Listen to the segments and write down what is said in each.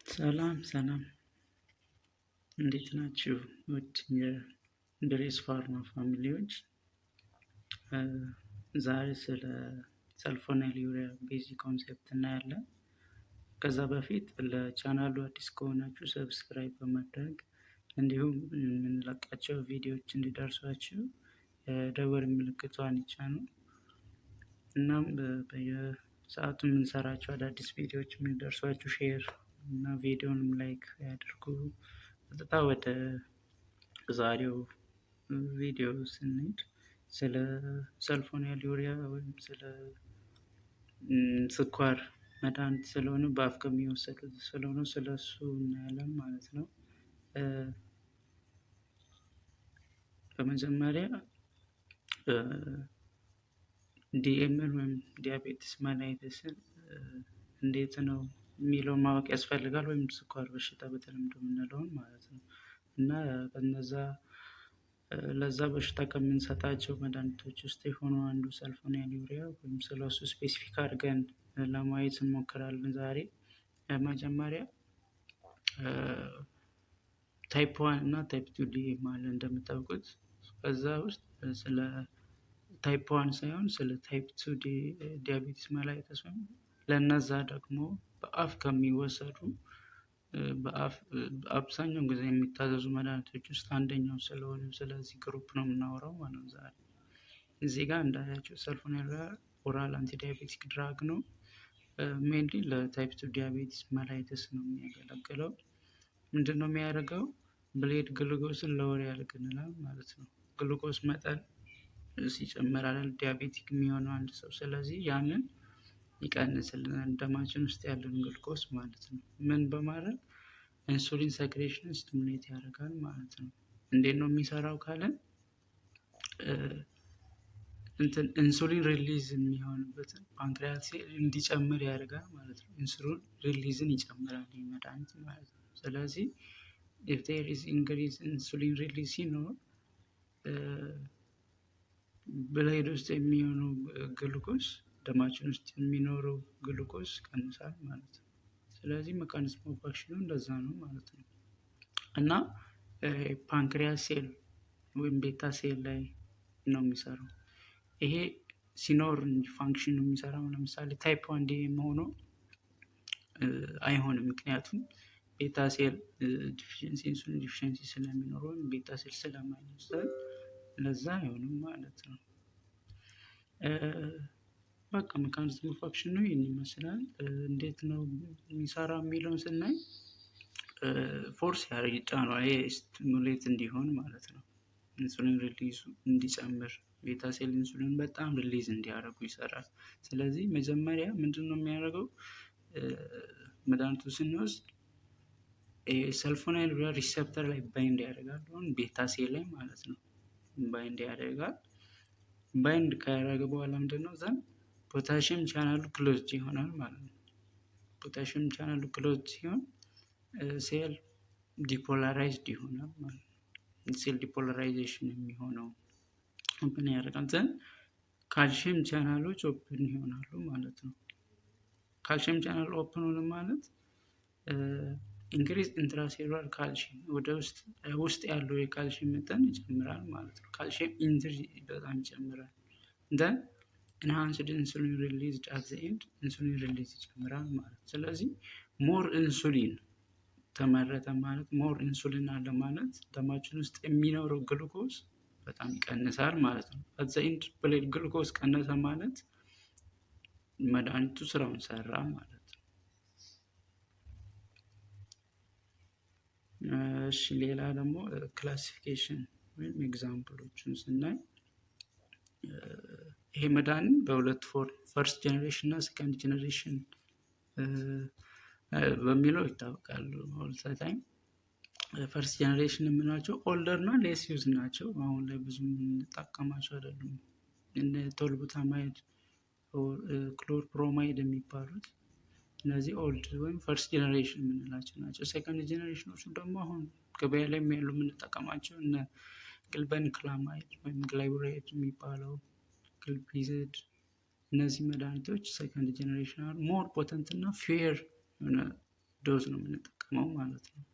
ሰላም ሰላም እንዴት ናችሁ? ውድ የድሬስ ፋርማ ፋሚሊዎች ዛሬ ስለ ሰልፎኔሉሪያ ቤዚክ ኮንሴፕት እናያለን። ከዛ በፊት ለቻናሉ አዲስ ከሆናችሁ ሰብስክራይብ በማድረግ እንዲሁም የምንለቃቸው ቪዲዮዎች እንዲደርሷችሁ የደወል ምልክቷን ይጫኑ። እናም በየሰዓቱ የምንሰራቸው አዳዲስ ቪዲዮዎች እንዲደርሷችሁ ሼር እና ቪዲዮንም ላይክ ያድርጉ። ቀጥታ ወደ ዛሬው ቪዲዮ ስንሄድ ስለ ሰልፎኔሉሪያ ወይም ስለ ስኳር መድኃኒት ስለሆነ በአፍ ከሚወሰዱት ስለሆነ ስለሱ እናያለን ማለት ነው። በመጀመሪያ ዲኤምን ወይም ዲያቤቲስ መላይተስን እንዴት ነው የሚለውን ማወቅ ያስፈልጋል፣ ወይም ስኳር በሽታ በተለምዶ የምንለውን ማለት ነው። እና በነዛ ለዛ በሽታ ከምንሰጣቸው መድኃኒቶች ውስጥ የሆነው አንዱ ሰልፎኔሉሪያ ወይም ስለሱ ስፔሲፊክ አድርገን ለማየት እንሞክራለን ዛሬ። መጀመሪያ ታይፕ 1 እና ታይፕ 2 ዲኤም አለ እንደምታውቁት። ከዛ ውስጥ ስለ ታይፕ 1 ሳይሆን ስለ ታይፕ 2 ዲያቤቲስ መላይተስ ወይም ለነዛ ደግሞ በአፍ ከሚወሰዱ በአፍ አብዛኛውን ጊዜ የሚታዘዙ መድኃኒቶች ውስጥ አንደኛው ስለሆነ ስለዚህ ግሩፕ ነው የምናወራው ማለት ነው ዛሬ። እዚህ ጋር እንዳያቸው ሰልፎኔሉሪያ ኦራል አንቲዳያቤቲክ ድራግ ነው። ሜንሊ ለታይፕ 2 ዲያቤቲስ መላይተስ ነው የሚያገለግለው። ምንድን ነው የሚያደርገው? ብሌድ ግሉኮስን ለወር ያደርግልናል ማለት ነው። ግሉኮስ መጠን ሲጨምር አይደል ዲያቤቲክ የሚሆነው አንድ ሰው። ስለዚህ ያንን ይቀንስልናል ደማችን ውስጥ ያለውን ግሉኮስ ማለት ነው። ምን በማድረግ ኢንሱሊን ሴክሬሽን ስቲሙሌት ያደርጋል ማለት ነው። እንዴት ነው የሚሰራው ካለን ኢንሱሊን ሪሊዝ የሚሆንበትን ፓንክሪያስ እንዲጨምር ያደርጋል ማለት ነው። ኢንሱሊን ሪሊዝን ይጨምራል ይህ መድኃኒት ማለት ነው። ስለዚህ if there is increase insulin release ሲኖር ብሌድ ውስጥ የሚሆነው ግሉኮስ ደማችን ውስጥ የሚኖረው ግሉኮስ ቀንሳል ማለት ነው። ስለዚህ ሜካኒዝም ኦፍ አክሽኑ እንደዛ ነው ማለት ነው። እና ፓንክሪያስ ሴል ወይም ቤታ ሴል ላይ ነው የሚሰራው። ይሄ ሲኖር ፋንክሽን የሚሰራው ለምሳሌ ታይፕ 1 ዲኤም ሆኖ አይሆንም። ምክንያቱም ቤታ ሴል ዲፊሽንሲ ኢንሱሊን ዲፊሽንሲ ስለሚኖር ወይም ቤታ ሴል ስለማይነሳል ለዛ አይሆንም ማለት ነው። በቃ ሜካኒዝም ኦፍ አክሽኑ ይህን ይመስላል። እንዴት ነው የሚሰራ የሚለውን ስናይ ፎርስ ይጫነዋል። ይሄ ስቲሙሌት እንዲሆን ማለት ነው። ኢንሱሊን ሪሊዙ እንዲጨምር ቤታ ሴል ኢንሱሊን በጣም ሪሊዝ እንዲያደርጉ ይሰራል። ስለዚህ መጀመሪያ ምንድን ነው የሚያደርገው? መድኃኒቱ ስንወስድ ሰልፎኔሉሪያ ሪሴፕተር ላይ ባይንድ ያደርጋል። አሁን ቤታ ሴል ላይ ማለት ነው ባይንድ ያደርጋል። ባይንድ ካደረገ በኋላ ምንድን ነው ዘን ፖታሽየም ቻናሉ ክሎዝድ ይሆናል ማለት ነው። ፖታሽየም ቻናሉ ክሎዝድ ሲሆን ሴል ዲፖላራይዝድ ይሆናል ማለት ነው። ሴል ዲፖላራይዜሽን የሚሆነው ኦፕን ያደርጋል። ዘን ካልሽየም ቻናሎች ኦፕን ይሆናሉ ማለት ነው። ካልሽየም ቻናል ኦፕን ሆነ ማለት ኢንክሪዝ ኢንትራሴሉላር ካልሽየም ወደ ውስጥ ያለው የካልሽየም መጠን ይጨምራል ማለት ነው። ካልሽየም ኢንትሪ በጣም ይጨምራል። ዘን ኢንሃንስድ ኢንሱሊን ሪሊዝድ አት ዘ ኤንድ ኢንሱሊን ሪሊዝ ይጨምራል ማለት ነው። ስለዚህ ሞር ኢንሱሊን ተመረተ ማለት ሞር ኢንሱሊን አለ ማለት ደማችን ውስጥ የሚኖረው ግሉኮስ በጣም ይቀንሳል ማለት ነው። አት ዘ ኤንድ ብሌድ ግሉኮስ ቀነሰ ማለት መድኃኒቱ ስራውን ሰራ ማለት ነው። እሺ ሌላ ደግሞ ክላሲፊኬሽን ወይም ኤግዛምፕሎችን ስናይ ይሄ መድኃኒት በሁለት ፈርስት ጀኔሬሽን እና ሰከንድ ጀኔሬሽን በሚለው ይታወቃሉ። ኦል ታይም ፈርስት ጀኔሬሽን የምናቸው ኦልደር እና ሌስ ዩዝ ናቸው። አሁን ላይ ብዙ የምንጠቀማቸው አይደሉም። እነ ቶልቡታማይድ ክሎርፕሮማይድ የሚባሉት እነዚህ ኦልድ ወይም ፈርስት ጀኔሬሽን የምንላቸው ናቸው። ሴኮንድ ጀኔሬሽኖቹ ደግሞ አሁን ገበያ ላይ ያሉ የምንጠቀማቸው እነ ግልበንክላማይድ ወይም ግላይቡሬት የሚባለው ግልፒዝድ፣ እነዚህ መድኃኒቶች ሴኮንድ ጀኔሬሽን ሞር ፖተንት እና ፌር ዶዝ ነው የምንጠቀመው ማለት ነው።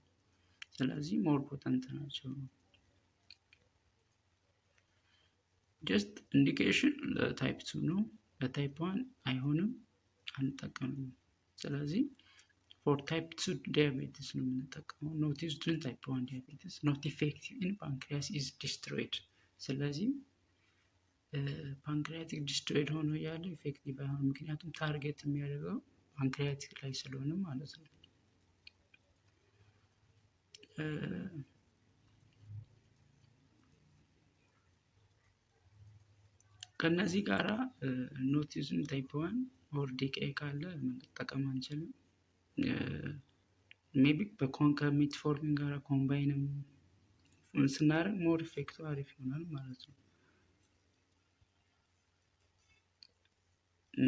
ስለዚህ ሞር ፖተንት ናቸው። ጀስት ኢንዲኬሽን ለታይፕ 2 ነው፣ ለታይፕ 1 አይሆንም፣ አንጠቀምም። ስለዚህ ፎር ታይፕ 2 ዲያቤቲስ ነው የምንጠቀመው። ኖት ዩዝድ ኢን ታይፕ 1 ዲያቤቲስ ኖት ኢፌክቲቭ ኢን ፓንክሪያስ ኢዝ ዲስትሮይድ። ስለዚህ ፓንክሪያቲክ ዲስትሮይድ ሆኖ ያለ ኢፌክቲቭ አይሆንም፣ ምክንያቱም ታርጌት የሚያደርገው ፓንክሪያቲክ ላይ ስለሆነ ማለት ነው። ከነዚህ ጋራ ኖት ዩዝድ ኢን ታይፕ 1 ኦር ዲኬ ካለ መጠቀም አንችልም። ሜቢ ከሜትፎርሚን ጋር ኮምባይንም ስናደርግ ሞር ኢፌክቱ አሪፍ ይሆናል ማለት ነው።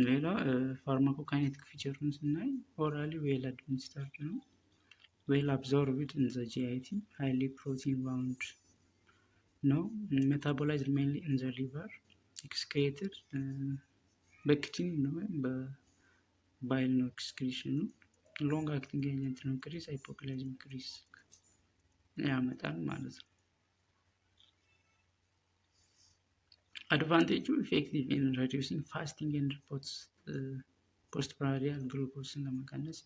ሌላ ፋርማኮካይኔቲክ ፊቸሩን ስናይ ኦራሊ ዌል አድሚኒስተርድ ነው፣ ዌል አብዞርብድ ኢን ዘ ጂአይቲ፣ ሃይሊ ፕሮቲን ባውንድ ነው፣ ሜታቦላይዝድ ሜንሊ ኢን ዘ ሊቨር፣ ኤክስክሬትድ በኪድኒ ነው ወይም በባይል ነው ኤክስክሪሽኑ፣ ሎንግ አክቲንግ ኤጀንት ነው፣ ኢንክሪዝ ሃይፖግላይሲሚክ ሪስክ ያመጣል ማለት ነው። አድቫንቴጁ ኢፌክቲቭ ኢን ሪዲዩሲንግ ፋስቲንግ ኤንድ ፖስትፕራንዲያል ግሉኮስን ለመቀነስ፣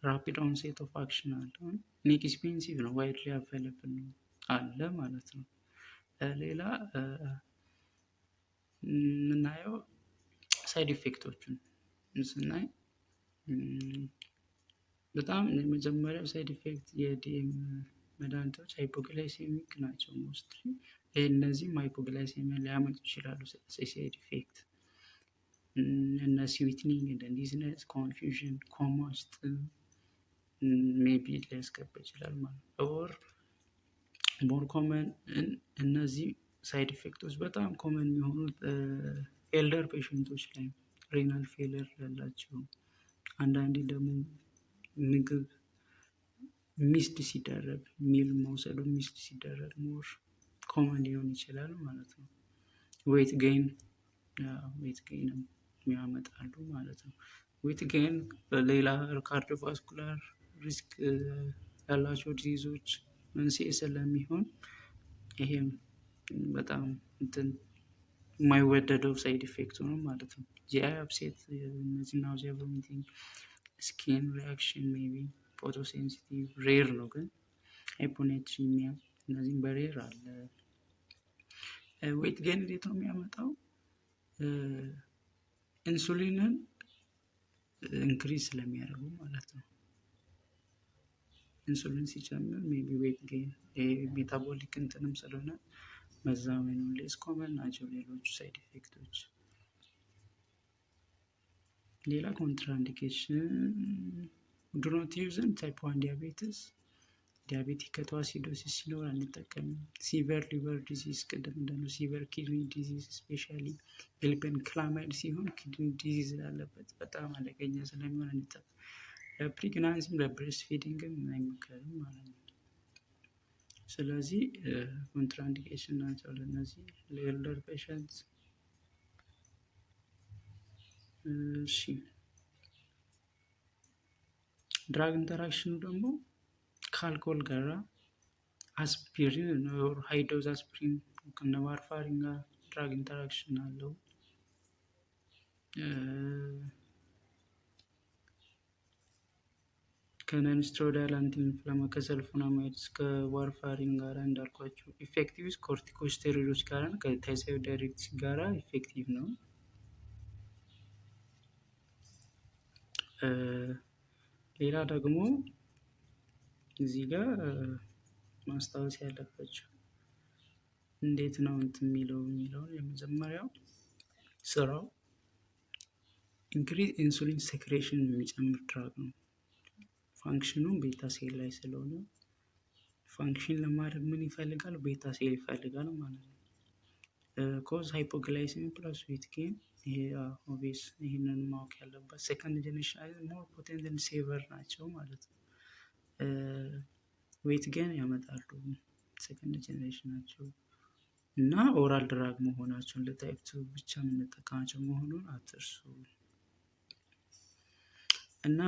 ራፒድ ኦንሴት ኦፍ አክሽን አለው፣ ኢንኤክስፔንሲቭ ነው፣ ዋይድሊ አቬለብል ነው አለ ማለት ነው። ሌላ የምናየው ሳይድ ኢፌክቶቹን ስናይ በጣም የመጀመሪያው ሳይድ ኢፌክት የዲኤም መድኃኒቶች ሃይፖግላይሴሚክ ናቸው ሞስትሊ። እነዚህም ሃይፖግላይሴሚያ ሊያመጡ ይችላሉ ሳይድ ኢፌክት፣ እነ ስዊትኒንግ፣ እንደ ዲዝነስ፣ ኮንፊውዥን፣ ኮማ ውስጥ ሜቢ ሊያስገባ ይችላል ማለት ነው። ኦር ሞር ኮመን እነዚህ ሳይድ ኢፌክቶች በጣም ኮመን የሚሆኑት ኤልደር ፔሽንቶች ላይ ሬናል ፌለር ያላቸው፣ አንዳንዴ ደግሞ ምግብ ሚስድ ሲደረግ ሚል መውሰዱ ሚስድ ሲደረግ ሞር ኮመን ሊሆን ይችላል ማለት ነው። ዌት ጌን የሚያመጣሉ ማለት ነው። ዌት ጌን በሌላ ካርዲዮቫስኩላር ሪስክ ያላቸው ዲዚዞች መንስኤ ስለሚሆን ይሄም በጣም የማይወደደው ሳይድ ኢፌክት ነው ማለት ነው። ጂአይ አፕሴት፣ እነዚህ ናውዚያ፣ ቮሚቲንግ፣ ስኪን ሪያክሽን ሜቢ ፎቶሴንሲቲቭ ሬር ነው፣ ግን ሃይፖኔትሪሚያ እነዚህም በሬር አለ። ዌት ጌን እንዴት ነው የሚያመጣው? ኢንሱሊንን ኢንክሪዝ ስለሚያደርጉ ማለት ነው። ኢንሱሊን ሲጨምር ሜቢ ዌት ጌን ሜታቦሊክ እንትንም ስለሆነ መዛመኑ ሌስ ኮመን ናቸው ሌሎቹ ሳይድ ኢፌክቶች። ሌላ ኮንትራኢንዲኬሽን ዱ ኖት ዩዝ ኢን ታይፕ 1 ዲያቤቲስ፣ ዲያቤቲክ ከቶአሲዶሲስ ሲኖር አንጠቀምም። ሲቨር ሊቨር ዲዚዝ ቅድም እንዳለው፣ ሲቨር ኪድኒ ዲዚዝ ስፔሻሊ ኤልፔን ክላማይድ ሲሆን ኪድኒ ዲዚዝ ላለበት በጣም አደገኛ ስለሚሆን አንጠቀም። ለፕሬግናንሲም ለብሬስት ፊዲንግም አይመከርም ማለት ነው። ስለዚህ ኮንትራኢንዲኬሽን ናቸው ለእነዚህ ለኤልደር ፔሸንትስ። እሺ ድራግ ኢንተራክሽኑ ደግሞ ከአልኮል ጋራ አስፒሪን ኦር ሃይ ዶዝ አስፒሪን ከነ ዋርፋሪን ጋር ድራግ ኢንተራክሽን አለው። ከነን ስትሮይዳል አንቲ ኢንፍላማቶሪ ከሰልፎናማይድስ ከዋርፋሪን ጋር እንዳልኳቸው ኢፌክቲቭ ኮርቲኮስቴሮይዶች ጋር ከታይዛይድ ዳይሬክቲቭ ጋር ኢፌክቲቭ ነው። ሌላ ደግሞ እዚህ ጋር ማስታወስ ያለባቸው እንዴት ነው የሚለውን የመጀመሪያው ስራው ኢንክሪዝ ኢንሱሊን ሴክሬሽን የሚጨምር ድራግ ነው። ፋንክሽኑ ቤታ ሴል ላይ ስለሆነ ፋንክሽን ለማድረግ ምን ይፈልጋል? ቤታ ሴል ይፈልጋል ማለት ነው። ኮዝ ሃይፖግላይሲሚያ ፕላስ ዌት ጌን፣ ይሄ ኦቤስ ይሄንን ማወቅ ያለበት። ሴከንድ ጀነሬሽን ሞር ፖቴንት ሴቨር ናቸው ማለት ነው። ዌት ጌን ያመጣሉ ሴከንድ ጀነሬሽን ናቸው እና ኦራል ድራግ መሆናቸውን ለታይፕ 2 ብቻ የምንጠቀማቸው መሆኑን አትርሱ እና